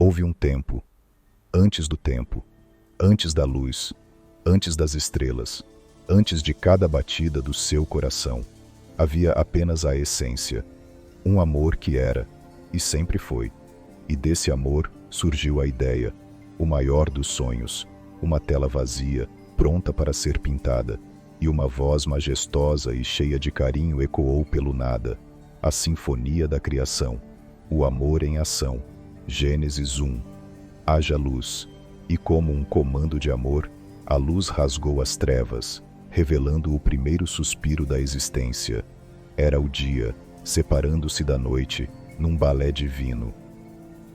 Houve um tempo, antes do tempo, antes da luz, antes das estrelas, antes de cada batida do seu coração. Havia apenas a essência, um amor que era, e sempre foi. E desse amor surgiu a ideia, o maior dos sonhos, uma tela vazia, pronta para ser pintada, e uma voz majestosa e cheia de carinho ecoou pelo nada, a sinfonia da criação, o amor em ação. Gênesis 1. Haja luz, e como um comando de amor, a luz rasgou as trevas, revelando o primeiro suspiro da existência. Era o dia, separando-se da noite, num balé divino.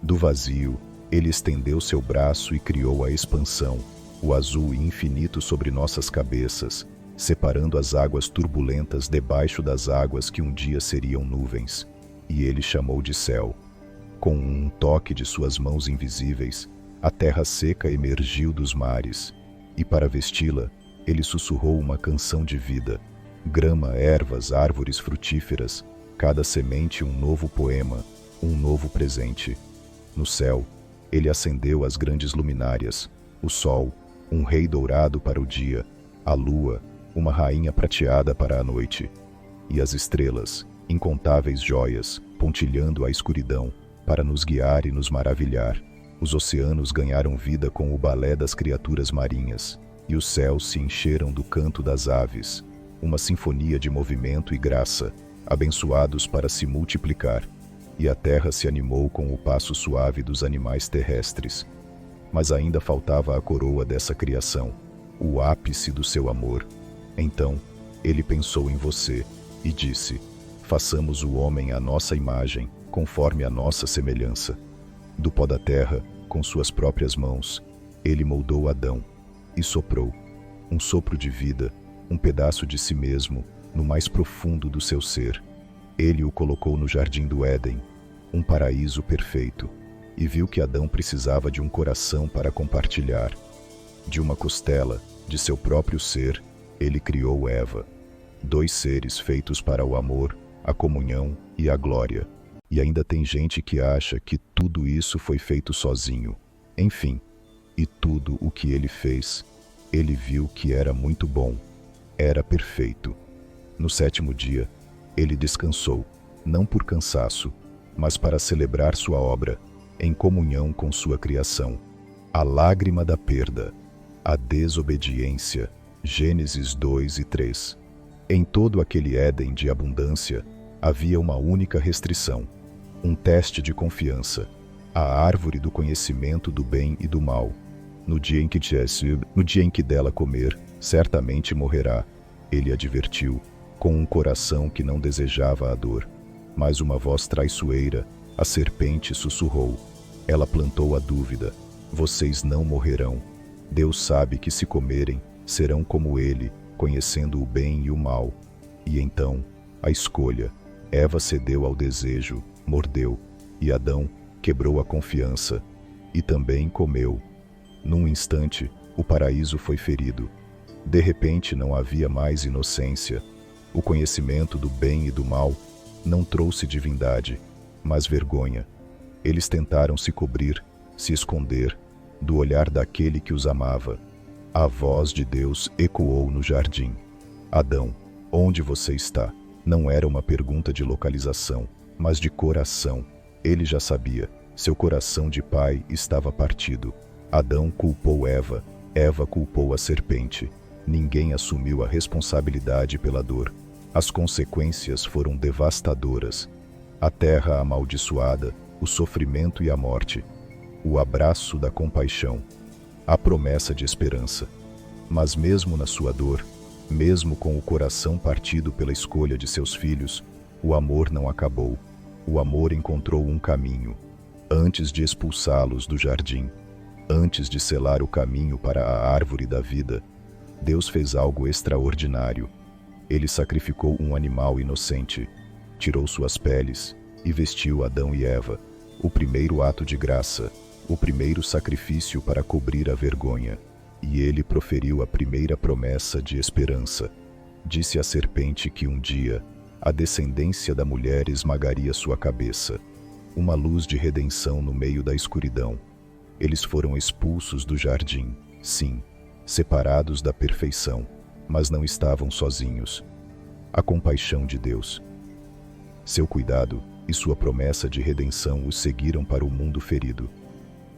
Do vazio, ele estendeu seu braço e criou a expansão, o azul infinito sobre nossas cabeças, separando as águas turbulentas debaixo das águas que um dia seriam nuvens. E ele chamou de céu. Com um toque de suas mãos invisíveis, a terra seca emergiu dos mares, e para vesti-la, ele sussurrou uma canção de vida. Grama, ervas, árvores frutíferas, cada semente um novo poema, um novo presente. No céu, ele acendeu as grandes luminárias, o sol, um rei dourado para o dia, a lua, uma rainha prateada para a noite, e as estrelas, incontáveis joias, pontilhando a escuridão, para nos guiar e nos maravilhar. Os oceanos ganharam vida com o balé das criaturas marinhas, e os céus se encheram do canto das aves, uma sinfonia de movimento e graça, abençoados para se multiplicar, e a terra se animou com o passo suave dos animais terrestres. Mas ainda faltava a coroa dessa criação, o ápice do seu amor. Então, ele pensou em você e disse: façamos o homem à nossa imagem, conforme a nossa semelhança. Do pó da terra, com suas próprias mãos, ele moldou Adão e soprou um sopro de vida, um pedaço de si mesmo, no mais profundo do seu ser. Ele o colocou no jardim do Éden, um paraíso perfeito, e viu que Adão precisava de um coração para compartilhar. De uma costela, de seu próprio ser, ele criou Eva, dois seres feitos para o amor, a comunhão e a glória. E ainda tem gente que acha que tudo isso foi feito sozinho. Enfim, e tudo o que ele fez, ele viu que era muito bom, era perfeito. No sétimo dia, ele descansou, não por cansaço, mas para celebrar sua obra, em comunhão com sua criação. A lágrima da perda, a desobediência. Gênesis 2 e 3. Em todo aquele Éden de abundância, havia uma única restrição, um teste de confiança, a árvore do conhecimento do bem e do mal. No dia em que dela comer, certamente morrerá, ele advertiu, com um coração que não desejava a dor. Mas uma voz traiçoeira, a serpente sussurrou. Ela plantou a dúvida: vocês não morrerão. Deus sabe que se comerem, serão como ele, conhecendo o bem e o mal. E então, a escolha. Eva cedeu ao desejo, mordeu, e Adão quebrou a confiança, e também comeu. Num instante, o paraíso foi ferido. De repente não havia mais inocência. O conhecimento do bem e do mal não trouxe divindade, mas vergonha. Eles tentaram se cobrir, se esconder, do olhar daquele que os amava. A voz de Deus ecoou no jardim. Adão, onde você está? Não era uma pergunta de localização, mas de coração. Ele já sabia, seu coração de pai estava partido. Adão culpou Eva, Eva culpou a serpente. Ninguém assumiu a responsabilidade pela dor. As consequências foram devastadoras. A terra amaldiçoada, o sofrimento e a morte. O abraço da compaixão. A promessa de esperança. Mas mesmo na sua dor, mesmo com o coração partido pela escolha de seus filhos, o amor não acabou. O amor encontrou um caminho. Antes de expulsá-los do jardim, antes de selar o caminho para a árvore da vida, Deus fez algo extraordinário. Ele sacrificou um animal inocente, tirou suas peles e vestiu Adão e Eva, o primeiro ato de graça, o primeiro sacrifício para cobrir a vergonha. E ele proferiu a primeira promessa de esperança. Disse à serpente que um dia a descendência da mulher esmagaria sua cabeça. uma luz de redenção no meio da escuridão. Eles foram expulsos do jardim, sim, separados da perfeição, mas não estavam sozinhos. A compaixão de Deus, seu cuidado e sua promessa de redenção os seguiram para o mundo ferido.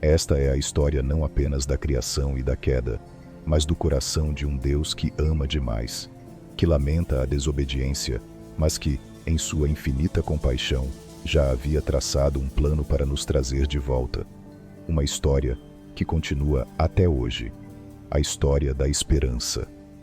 Esta é a história não apenas da criação e da queda, mas do coração de um Deus que ama demais, que lamenta a desobediência, mas que, em sua infinita compaixão, já havia traçado um plano para nos trazer de volta. Uma história que continua até hoje, a história da esperança.